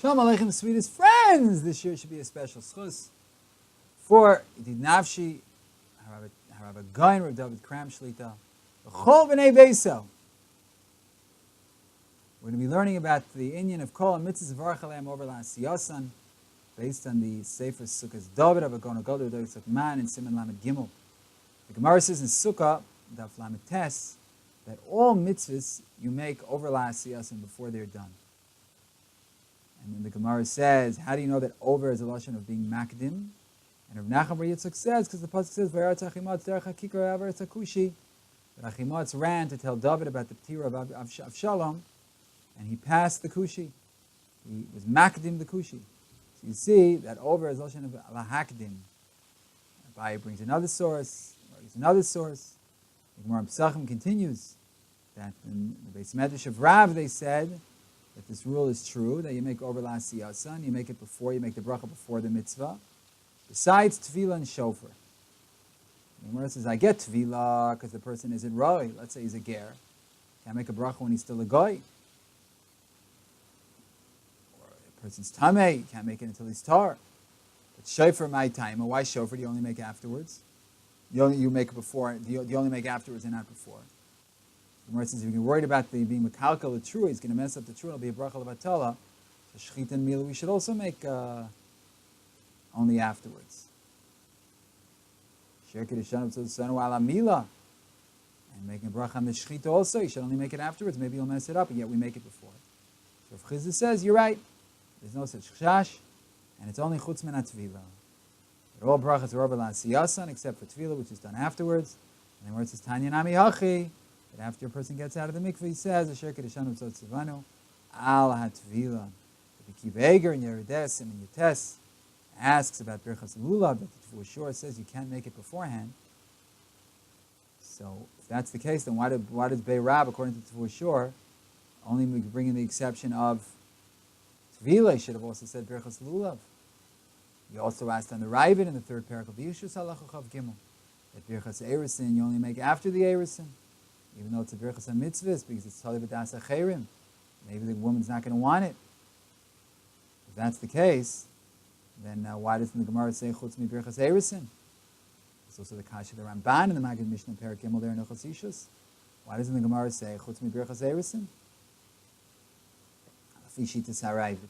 Shalom Aleichem, sweetest friends. This year should be a special schus for Yedid Nafshi, Harav Gain, Rav David Kram Shlita, Chol B'nei Beiso. We're going to be learning about the inyan of Kol and Mitzvahs Varach Aleim over Li-asiyasan, based on the Sefer Sukkah's David of Agona Goder David Man and Siman Lamed Gimel. The Gemara says in Sukkah, Daf Lamed Tes, that all mitzvahs you make over Li-asiyasan before they're done. And then the Gemara says, how do you know that over is a lashon of being makdim? And Rav Nachman Bar Yitzchak says, because the pasuk says, "V'yaratz Achimatz derech hakikar avaretz hakushi." That Achimatz ran to tell David about the ptira of Avshalom, and he passed the kushi. He was makdim the kushi. So you see that over is a lashon of lahakdim. Abaye brings another source, or brings another source. The Gemara Pesachim continues that in the Beis Medrash of Rav they said that this rule is true, that you make over Li-asiyasan, you make it before, you make the bracha before the mitzvah, besides tefillah and shofar. The Gemara says, I get tefillah because the person isn't roi. Let's say he's a ger. Can't make a bracha when he's still a goy. Or a person's tameh, you can't make it until he's tar. But shofar my time, why shofar do you only make afterwards? You make it before, you only make afterwards and not before. The Gemara says, if you're worried about being mekalkel the true, he's going to mess up the true, it'll be a bracha levatala. So shechit and meal we should also make only afterwards. Shir kedushan v'tzosanu ala mila. And making a bracha on the shechita also, you should only make it afterwards. Maybe you'll mess it up, and yet we make it before. So if Chizah says, you're right. There's no such chash, and it's only chutz min ha-tefillah. But all brachas are over Li-asiyasan, except for tefillah, which is done afterwards. And then where it says, Tanya nami hachi, that after a person gets out of the mikveh, he says, Asher kedushan v'tzosanu al ha-tefillah. The Kiv Eger and Yeredes and Yates asks about Birchas Lulav, that the Tefillah Shor says you can't make it beforehand. So if that's the case, then why does Be'erab, according to Tefillah Shor, only bring in the exception of Tefillah? Should have also said Birchas Lulav. He also asked on the Ravid in the third parak of Yishus Halacha Chav Gimel that Birchas Eirisin you only make after the Eirisin, even though it's a Birchas HaMitzvahs, because it's Tali B'das HaCherim. Maybe the woman's not going to want it. If that's the case, then why doesn't the Gemara say Chutz Mi Birchas Eirisin? It's also the Kasha of the Ramban in the Maggid Mishnah Perak Gimel there in Ilchos Ishus. Why doesn't the Gemara say Chutz Mi Birchas Eirisin? Fishitas Harayvit.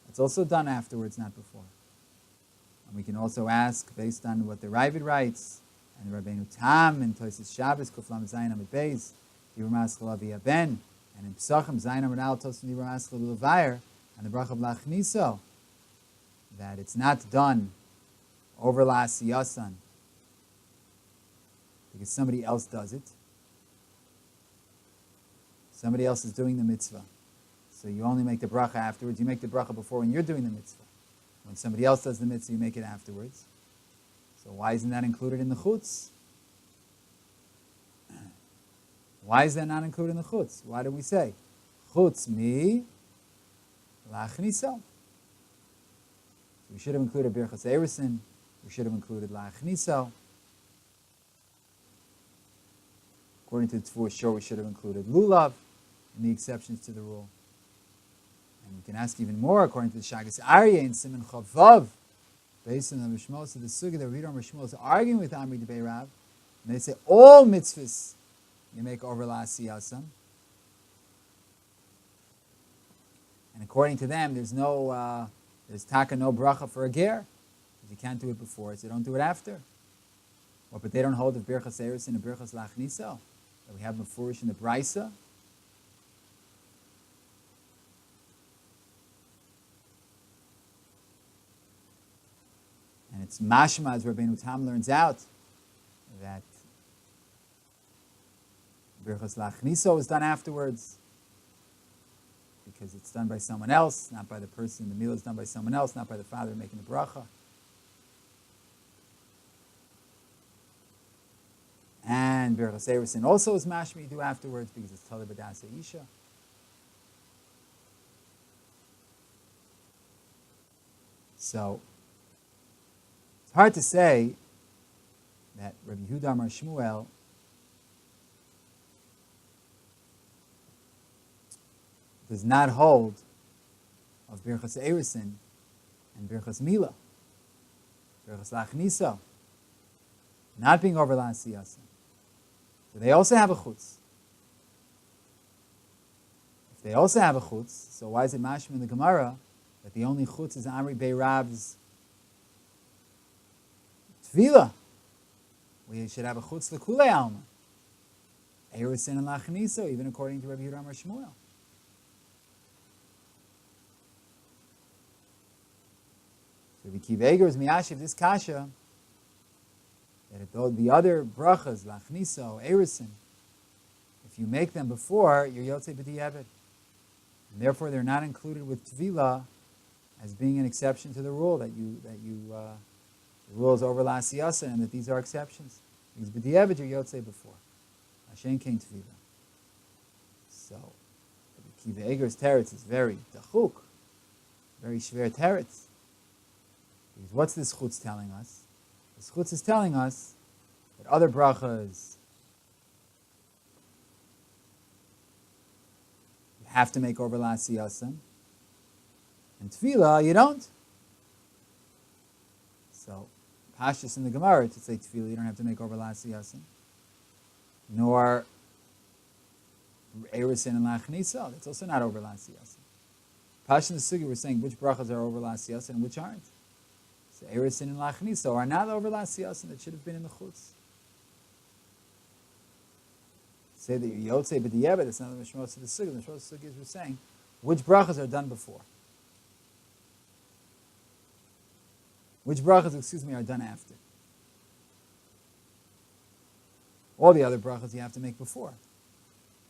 It's also done afterwards, not before. And we can also ask, based on what the Ravid writes, and Rabbeinu Tam and Tosis Shabbos Kuflam Zayin Amid Beis, Yibram Aschal Avi Ben, and in Pesachim Zayin Amid Al Tosin Yibram Aschal L'Levayer, and the bracha of Lachniso, that it's not done over Li-asiyasan because somebody else does it. Somebody else is doing the mitzvah. So you only make the bracha afterwards. You make the bracha before when you're doing the mitzvah. When somebody else does the mitzvah, you make it afterwards. So why isn't that included in the chutz? Why is that not included in the chutz? Why do we say chutz mi lachniso? We should have included Birchas Eirisin. We should have included lachniso. According to the Tefillah Shor, we should have included lulav in the exceptions to the rule. And we can ask even more, according to the Shagas Aryeh in Siman Chavav, based on the Mishmos of the Suga, the Reader Mishmos is arguing with Amri de Be'erav, and they say all mitzvahs you make over Li-asiyasan. And according to them, there's taka no bracha for a ger. You can't do it before, so don't do it after. Well, but they don't hold of Birchas Eirisin and Birchas Lachniso that we have mefurish in the Brisa. And it's mashma, as Rabbeinu Tam learns out, that Birchas Lachniso is done afterwards because it's done by someone else, not by the person. The meal is done by someone else, not by the father making the bracha. And Birchas Eirisin also is mashma you do afterwards because it's Tali B'das Isha. So it's hard to say that Rabbi Yehuda Amar Shmuel does not hold of Birchos Erusin and Birchos Mila, Birchos Lachniso, not being over Li-asiyasan. So they also have a chutz. If they also have a chutz, so why is it mashma in the Gemara that the only chutz is Amri Bei Rav's Tefillah? We should have a chutz l'kulei alma. Erusin and Lachniso, even according to Rabbi Yehuda Amar Shmuel. So Rabbi Akiva Eiger is miyashiv this kasha that the other brachas, Lachniso, Erusin, if you make them before, you're yotzei b'di'evet. And therefore, they're not included with Tefillah as being an exception to the rule that the rule is over Li-asiyasan, and that these are exceptions. Because b'di'evet, you're yotzei before. Hashem came Tefillah. So, Rabbi Akiva Eiger's teretz is very dachuk, very shver teretz. Because what's this chutz telling us? This chutz is telling us that other brachas you have to make over Li-asiyasan, and Tefillah you don't. So, Pashtus in the Gemara to say Tefillah you don't have to make over Li-asiyasan, nor Erusin and Lachniso. That's also not over Li-asiyasan. Pashtus in the Sugi we're saying which brachas are over Li-asiyasan and which aren't. So Erusin and Lachniso are not over Li-asiyasan that should have been in the chutz. Say that you're yotzei b'di'evet, that's not the mishmos of the sugi. The mishmos of the sugi is we're saying which brachas are done before. Which brachas, are done after. All the other brachas you have to make before.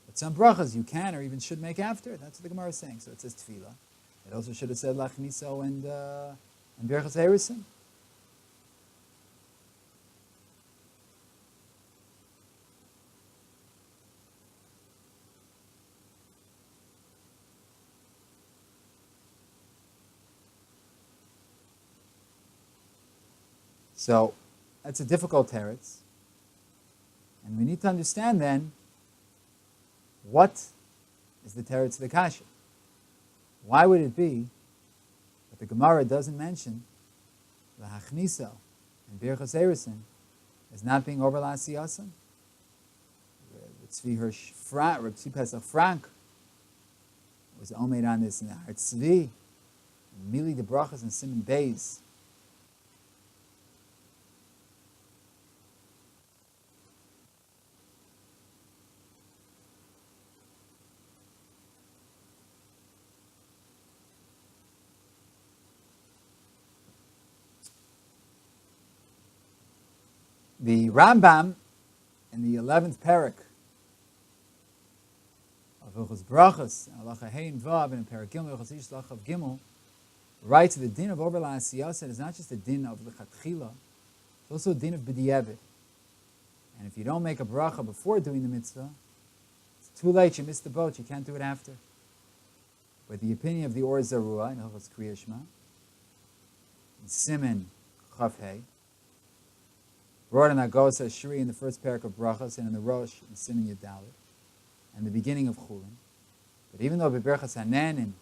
But some brachas you can or even should make after. That's what the Gemara is saying. So it says Tefillah. It also should have said Lachniso and Birchos Erusin. So that's a difficult teretz. And we need to understand then what is the teretz of the kasha. Why would it be that the Gemara doesn't mention the Hachniso and Birchos Erusin as not being over Li-asiyasan? Tzvi Hirsch Frank, Reb Tzvi Pesach Frank was omed on this in the Har Tzvi, Mili the Brachos and Simon Beis. The Rambam in the 11th parak of Hilchos Brachos, Halacha Hey and Vav, and in Parak Gimel, Hilchos Ish Lachav Gimel, writes that the din of over Li-asiyasan is not just a din of Lechatchila, it's also a din of B'di'evet. And if you don't make a bracha before doing the mitzvah, it's too late, you missed the boat, you can't do it after. But the opinion of the Or Zarua in Hilchos Kriya Shema, in Siman Chav Hey, brought in Agos Ashri in the first parak of Brachos and in the Rosh in Siman Yadalit, and the beginning of Chulin. But even though Beberchas Hananim,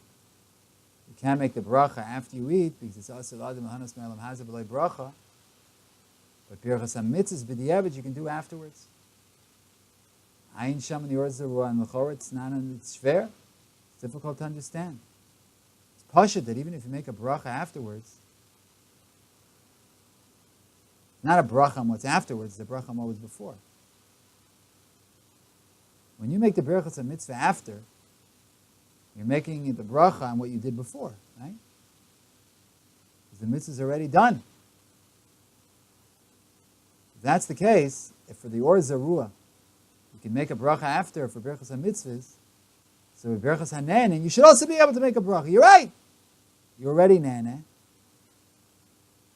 you can't make the bracha after you eat because it's Asel Adam Hanas Me'alam Hazeh B'lei Bracha, but Berchas HaMitzvahs B'di'evet you can do afterwards. Ayin Sham in the Or Zarua and L'chor, it's not it's fair. It's difficult to understand. It's pashut that even if you make a bracha afterwards, not a bracha on what's afterwards, it's a bracha on what was before. When you make the berachas of mitzvah after, you're making the bracha on what you did before, right? Because the mitzvah is already done. If that's the case, if for the Or Zarua, you can make a bracha after for berachas of mitzvahs, so with berachas hanen, you should also be able to make a bracha. You're right. You're already nana.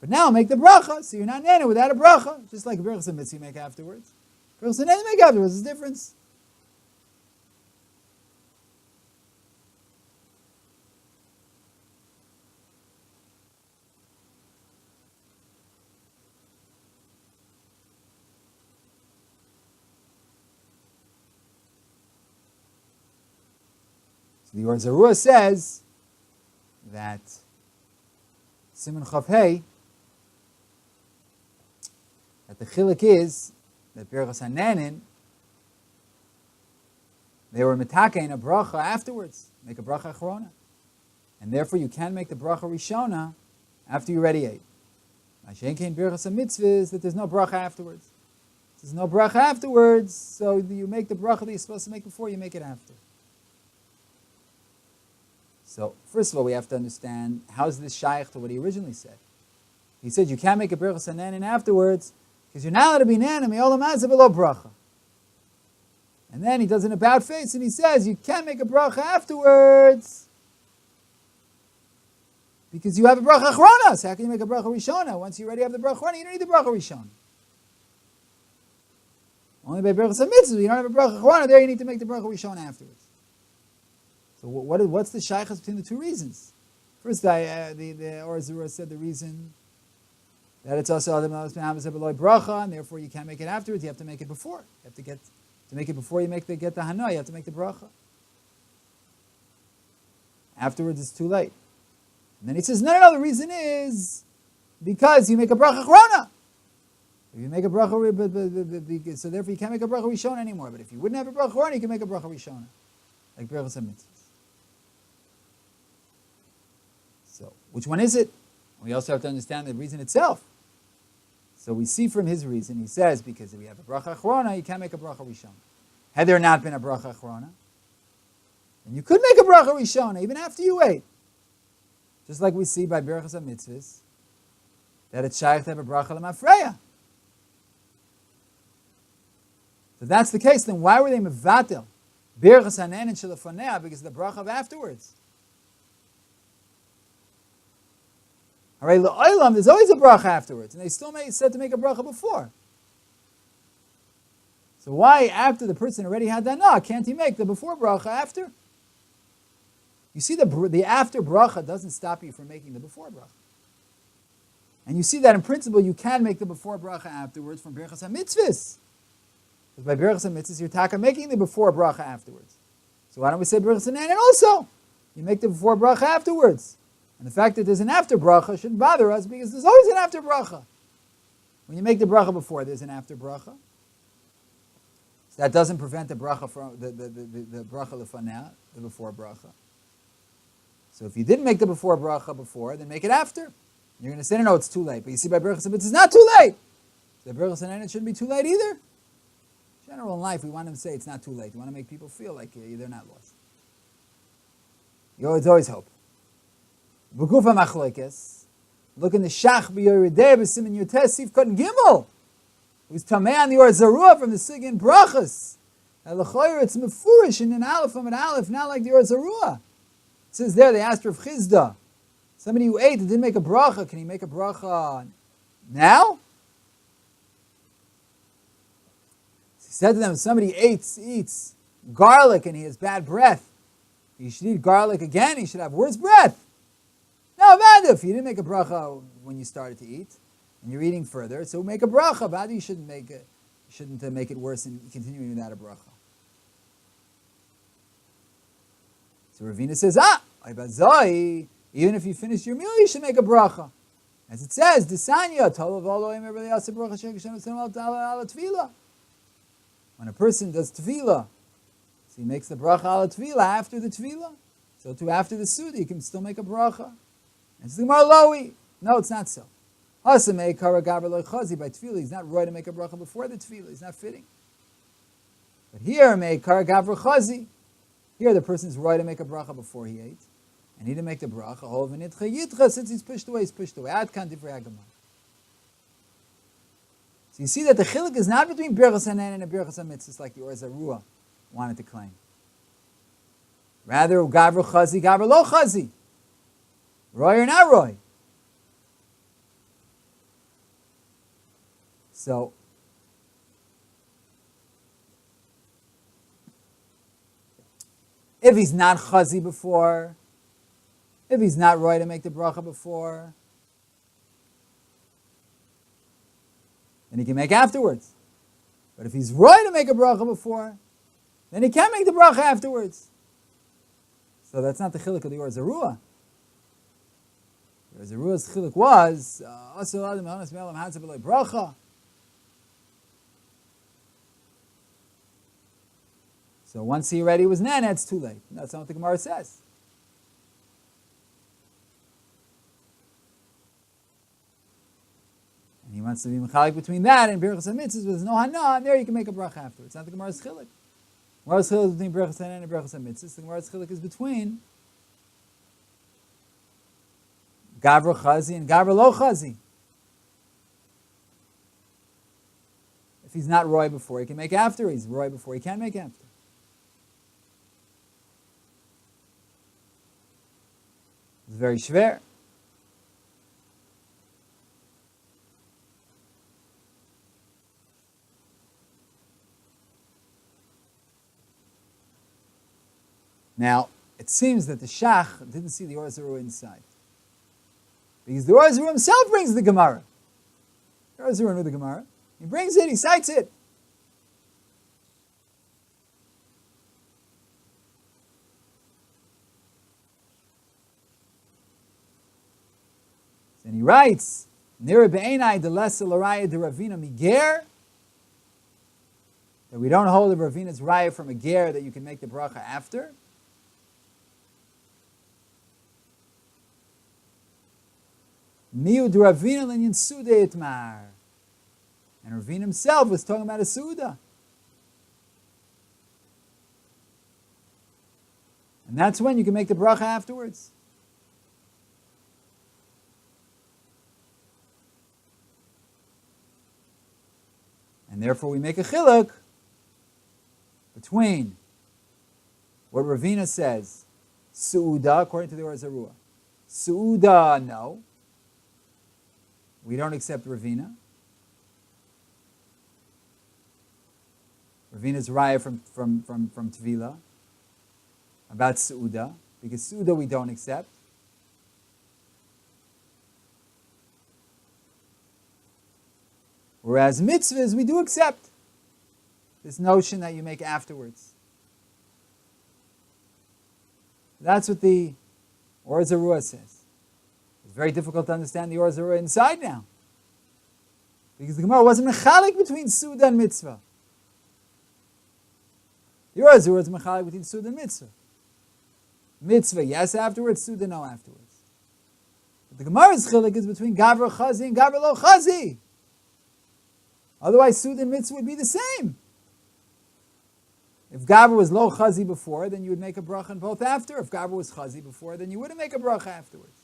But now make the bracha, so you're not nana without a bracha, just like berachas of mitzvah you make afterwards. Berachas hanen you make afterwards, there's a difference. The Or Zarua says that Siman Chav Hey, that the chiluk is that Brachos Hananin, they were mitakein a bracha afterwards, make a bracha achrona. And therefore you can make the bracha rishona after you already ate. Mashenkein Brachos HaMitzvahs, that there's no bracha afterwards. There's no bracha afterwards, so you make the bracha that you're supposed to make before, you make it after. So, first of all, we have to understand, how is this shaykh to what he originally said? He said you can't make a Brachos Hananin afterwards, because you're not allowed to be nanim, me'olam hazeh below bracha. And then he does an about face and he says, you can't make a bracha afterwards because you have a bracha achrona. So how can you make a bracha rishona? Once you already have the bracha achrona, you don't need the bracha rishona. Only by brachos hamitzvah, you don't have a bracha achrona, there you need to make the bracha rishona afterwards. So what's the shaykhas between the two reasons? First, the Or Zerua said the reason that it's also adam bracha, and therefore you can't make it afterwards, you have to make it before. You have to make it before you get the hana, you have to make the bracha. Afterwards, it's too late. And then he says, no, the reason is because you make a bracha achrona. If you make a bracha, so therefore you can't make a bracha rishona anymore. But if you wouldn't have a bracha achrona, you can make a bracha rishona, like brachos hamitzvahs. So, which one is it? We also have to understand the reason itself. So we see from his reason, he says, because if you have a bracha achrona, you can't make a bracha rishona. Had there not been a bracha achrona, then you could make a bracha rishona even after you ate. Just like we see by brachos hamitzvahs, that it's shaykh to have a bracha lemafreya. So that's the case. Then why were they mevatel brachos hananin shelafonea? Because of the bracha of afterwards. All right, l'olam, there's always a bracha afterwards, and they still said to make a bracha before. So why, after the person already had that, can't he make the before bracha after? You see, the after bracha doesn't stop you from making the before bracha. And you see that in principle, you can make the before bracha afterwards from brachos hamitzvahs. Because by brachos hamitzvahs, you're taka making the before bracha afterwards. So why don't we say brachos hananin also? You make the before bracha afterwards. And the fact that there's an after bracha shouldn't bother us because there's always an after bracha. When you make the bracha before, there's an after bracha. So that doesn't prevent the bracha from the bracha lefaneh, the before bracha. So if you didn't make the before bracha before, then make it after. You're going to say, no, it's too late. But you see by brachos hamitzvahs, it's not too late. So the brachos hananin shouldn't be too late either. In general, in life, we want them to say it's not too late. We want to make people feel like they're not lost. It's always hope. B'gufa machlokes, look in the Shach b'Yoredei b'Siman Yutes Sif Kotten Gimel, who's tamei on the Or Zarua from the Sigin Brachos. And l'choyer it's mefurish in an Aleph from an Aleph, not like the Or Zarua. It says there, they asked Rav Chizda, somebody who ate and didn't make a bracha, can he make a bracha now? He said to them, somebody eats garlic and he has bad breath. He should eat garlic again, he should have worse breath. No, bad if you didn't make a bracha when you started to eat, and you're eating further, so make a bracha. Bad you shouldn't make it worse and continuing without a bracha. So Ravina says, even if you finish your meal, you should make a bracha. As it says, when a person does tefillah, so he makes the bracha ala tefillah after the tefillah, so too after the suda, you can still make a bracha. And it's the Gemara Loi. No, it's not so. By tefillah, he's not right to make a bracha before the tefillah. He's not fitting. But here, meikar gavra chazi. Here, the person is right to make a bracha before he ate, and he didn't make the bracha. Since he's pushed away, Ad kan divrei Hagamah. So you see that the chiluk is not between brachos hananin and brachos hamitzvahs like the Or Zarua wanted to claim. Rather, gavra chazi, gavra lo chazi. Roy or not roy. So, if he's not chazi before, if he's not roy to make the bracha before, then he can make afterwards. But if he's roy to make a bracha before, then he can't make the bracha afterwards. So that's not the chiluk of the Or Zarua. Whereas the Ruah's chiluk was, Asur Adam Elmas Me'elam Hadza B'loi Bracha. So once he already was Nana, it's too late. That's not what the Gemara says. And he wants to be mechalik between that and Brachos HaMitzvahs, with no hana, and there you can make a bracha afterwards. It's not the Gemara's chiluk. The Gemara's chiluk is between Brachos HaNan and Brachos HaMitzvahs. The Gemara's chiluk is between Gavra Chazi and Gavra Lo Chazi. If he's not Roy before, he can make after. He's Roy before, he can't make after. It's very schwer. Now, it seems that the Shach didn't see the Or Zarua inside. Because the Or Zarua himself brings the Gemara. The Or Zarua knew the Gemara. He brings it, he cites it. And he writes, Nira be'enai de lesa l'raya de Ravina miger, that we don't hold the Ravina's raya from a ger that you can make the bracha after. Miu de Ravina l'inyan suda itmar. And Ravina himself was talking about a suda. And that's when you can make the bracha afterwards. And therefore we make a chiluk between what Ravina says, Su'uda, according to the Or Zarua. Su'uda, no. We don't accept Ravina. Ravina's raya from Tvila about Su'uda, because Su'uda we don't accept. Whereas mitzvahs, we do accept this notion that you make afterwards. That's what the Or Zarua says. It's very difficult to understand the Or Zarua inside now. Because the Gemara wasn't mechalik between Suda and mitzvah. The Or Zarua is mechalik between Suda and mitzvah. Mitzvah, yes afterwards, Suda, no afterwards. But the Gemara's chiluk is between Gavra Chazi and Gavra Lo Chazi. Otherwise, Suda and Mitzvah would be the same. If Gavra was Lo Chazi before, then you would make a bracha on both after. If Gavra was Chazi before, then you wouldn't make a bracha afterwards.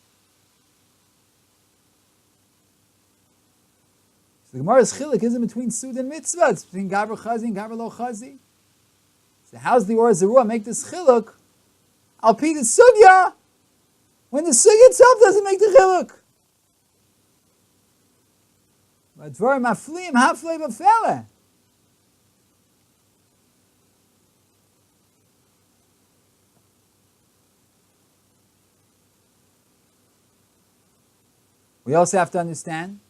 So the Gemara's chiluk isn't between Suda and Mitzvah. It's between Gavra Chazi and Gavra Lo Chazi. So how's the Or Zarua make this chiluk? Al pi the sugya, when the sugya itself doesn't make the chiluk. But dvarim maflim haflei b'fele. We also have to understand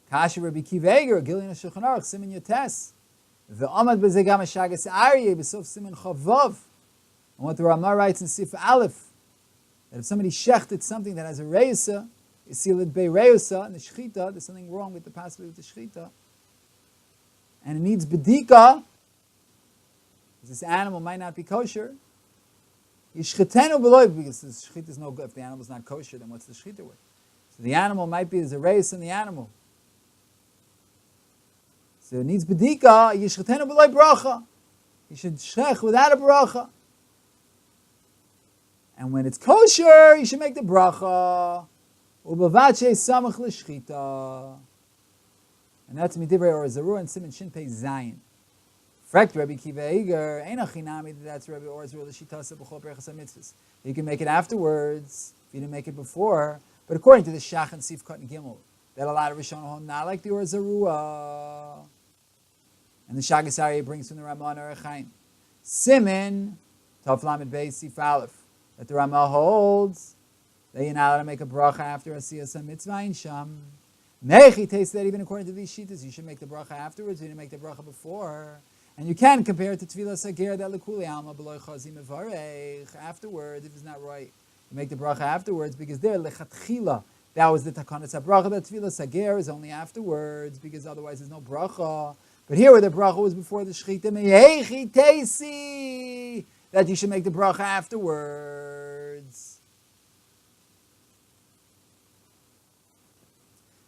Kasha Rabbi Kiva Eger, Gilin HaShulchan Aruch, Siman Yotes, Ve'amad b'zeh gam Hashagas Aryeh, b'sof Siman Chavav. And what the Ramah writes in Sif Aleph, that if somebody shechted something that has a reisa, Isilid Bei Reusa, and the Shechita, there's something wrong with the possibility with the Shechita. And it needs Bedika, this animal might not be kosher. Yishchetenu B'loi, because the Shechita is no good. If the animal is not kosher, then what's the Shechita with? So the animal might be, there's a reis in the animal. So it needs Bedika, Yishchetenu B'loi Bracha. You should shech without a bracha. And when it's kosher, you should make the bracha. Ubavache samach l'shchita. And that's Midivrei Or Zarua and Siman Shin Pei Zayin. Frekt Rabbi Kiva Eger, Ein achinami, that's Rabbi Or Zarua l'shitasa b'chol brachos ha-mitzvahs. You can make it afterwards, if you didn't make it before. But according to the Shach and Sif Kot and Gimel, that a lot of Rishonim hold not like the Or Zarua. And the Shagas Aryeh brings from the Ramah Nerechaim. Siman, Tov Lamed Beis Sif Aleph, that the Ramah holds that you're not allowed to make a bracha after Li-asiyasan mitzvah in Sham. Mechi tastes that even according to these shittas, you should make the bracha afterwards, you didn't make the bracha before. And you can compare it to Tefillah Sager that Lekuli Alma B'loi Chazi Mevarech afterwards, if it's not right. You make the bracha afterwards because there, lechatchila, that was the takanas habracha, that tefillah sager is only afterwards because otherwise there's no bracha. But here where the bracha was before the shechita, meyechi teisi, that you should make the bracha afterwards.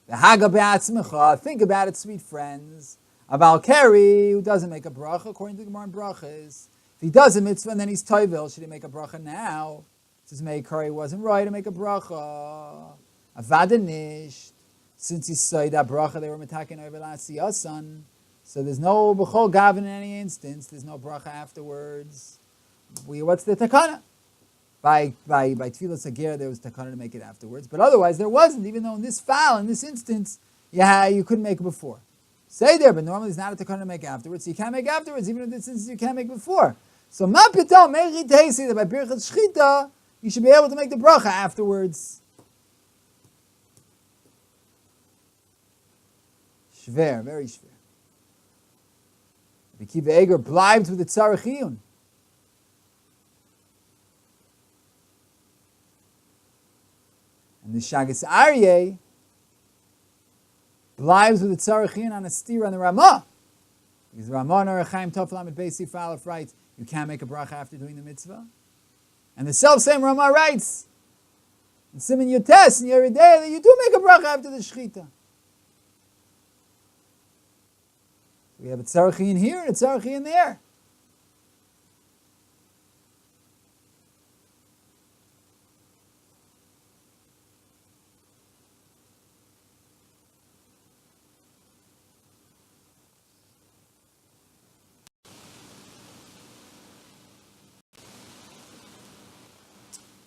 The haga be'atzmecha, think about it, sweet friends. Aval keri, who doesn't make a bracha, according to the Gemara in Brachos, if he does a mitzvah and then he's toivel, should he make a bracha now? Says Meikari wasn't right to make a bracha. Avadanish, since he saw that bracha they were metaking over Li-asiyasan, so there's no b'chol gavin in any instance. There's no bracha afterwards. What's the takana? By tefillah sagir there was takana to make it afterwards, but otherwise there wasn't. Even though in this foul, in this instance, you couldn't make it before. Say there, but normally it's not a takana to make afterwards. So you can't make afterwards, even in this instance you can't make before. So ma pitom meiri teisi that by birchas shchita you should be able to make the bracha afterwards. Shver, very shver. Kiva Eger blibed with the tzarechiyun. And the Shagas Aryeh blibes with the tzarechiyun on a steer on the Ramah. Because the Ramah Nor Chaim Toflam at Beis Sif Aleph writes, you can't make a bracha after doing the mitzvah. And the self-same Ramah writes, in Siman Yotes and Yeridei, that you do make a bracha after the shechita. We have a tzarechiyun here and a tzarechiyun there.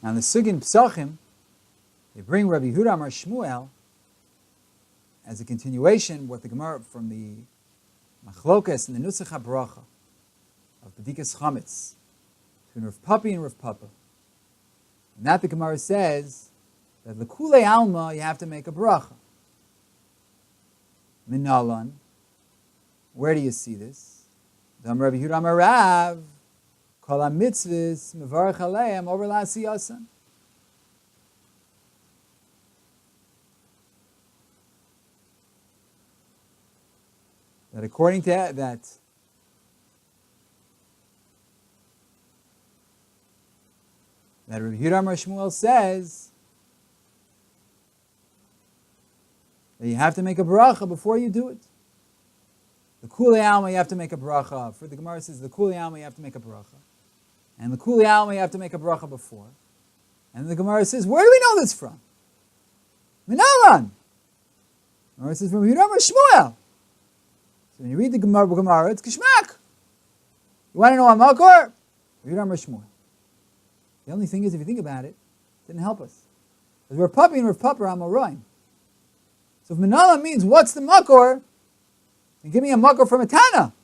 Now in the Sugin Psachim, they bring Rabbi Yehuda Amar Shmuel as a continuation, what the Gemara from the Machlokas and the Nusach HaBracha of Bedikas Chametz between Rav Papi and Rav Papa. And that the Gemara says that L'kulei Alma you have to make a bracha. Minalan. Where do you see this? Dam Rabbi Yehuda Amar Rav Kol HaMitzvahs Mevarach Aleim over Li-asiyasan. That according to that Rabbi Yehuda Amar Shmuel says that you have to make a bracha before you do it. The Kulei Alma you have to make a bracha. For the Gemara says the Kulei Alma you have to make a bracha. And the Kulei Alma you have to make a bracha before. And the Gemara says, where do we know this from? Minalan. The Gemara says from Yehuda Amar Shmuel. So when you read the Gemara, it's Kishmak. You want to know a Makor? Yehuda Amar Shmuel. The only thing is, if you think about it, it didn't help us. Because Rav Papi and Rav Papa are Amoraim. So if Minala means, what's the Makor? And give me a Makor from a Tana.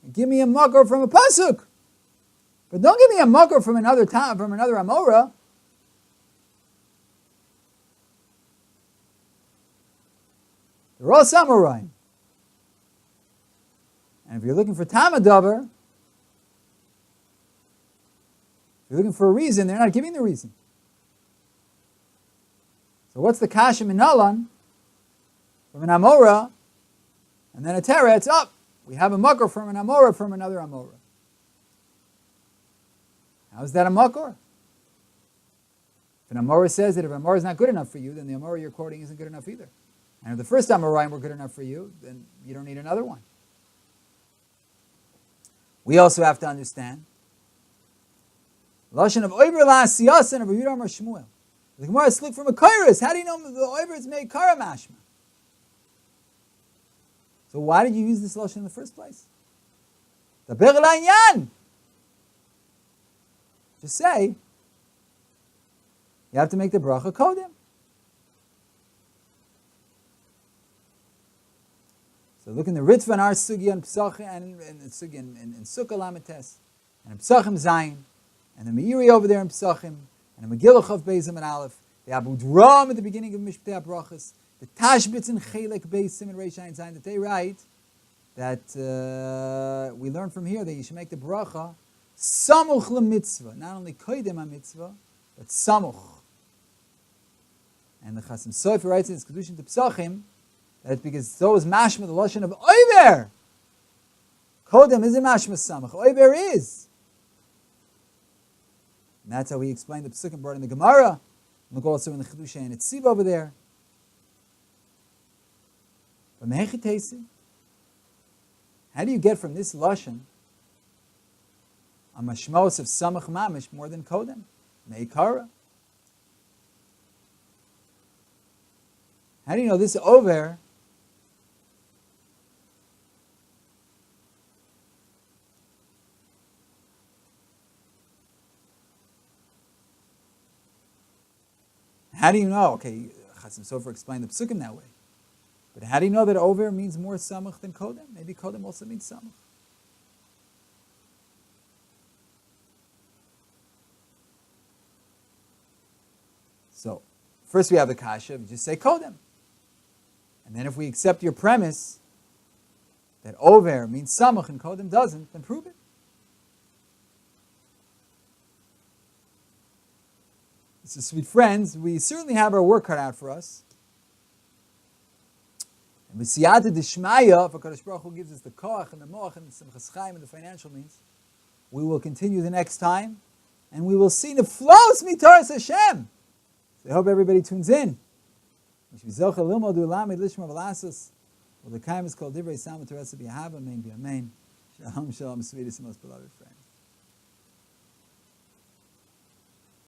And give me a Makor from a Pasuk. But don't give me a Makor from another Tana, from another Amora. They're all Samoraim. And if you're looking for Tamadavar, if you're looking for a reason, they're not giving the reason. So what's the Kasha Minalan? From an Amora, and then a Teretz up. We have a Makor from an Amora from another Amora. How is that a Makor? If an Amora says that if an Amora is not good enough for you, then the Amora you're quoting isn't good enough either. And if the first Amoraim were good enough for you, then you don't need another one. We also have to understand Lashon of Oiver Li-asiyasan of Yehuda Amar Shmuel. The Gemara is slick from a Kairos. How do you know the Oiver is made Kara Mashma? So why did you use this Lashon in the first place? Daber L'Inyan. Just say, you have to make the bracha Kodim. So look in the Ritva and our Sugya and Psachim and Sugya and Sukkah Lamites and in Psachim Zayin and the Meiri over there in Psachim and the Megillah Chav Beizim and Aleph, the Abu Dram at the beginning of Mishptei Brachos, the Tashbitz and Chelek Beizim and Reish Ayin Zayin, that they write that we learn from here that you should make the bracha Samuch LeMitzvah, not only Koidem HaMitzvah, but samuch. And the Chasim Sofer writes in his Kedushin to Pesachim that it's because so is mashma the lashon of oiver. Kodem isn't mashma samach. Oiver is. And that's how he explained the Pesukim brought in the Gemara. Look also in the Chedusha and Etziv over there. But mehechitesi. How do you get from this lashon a mashmos of samach mamish more than kodem? Meikara. How do you know this over how do you know? Okay, Chasim Sofer explained the Pesukim that way. But how do you know that over means more samach than kodem? Maybe kodem also means samach. So, first we have the kasha, we just say kodem. And then if we accept your premise that over means samach and kodem doesn't, then prove it. So, sweet friends, we certainly have our work cut out for us. And with siyata d'shmaya, if HaKadosh Baruch Hu gives us the koach and the moach and the simchas chaim and the financial means, we will continue the next time, and we will see the flows mitaras Hashem. So I hope everybody tunes in. Shalom, shalom, sweetest and most beloved friends.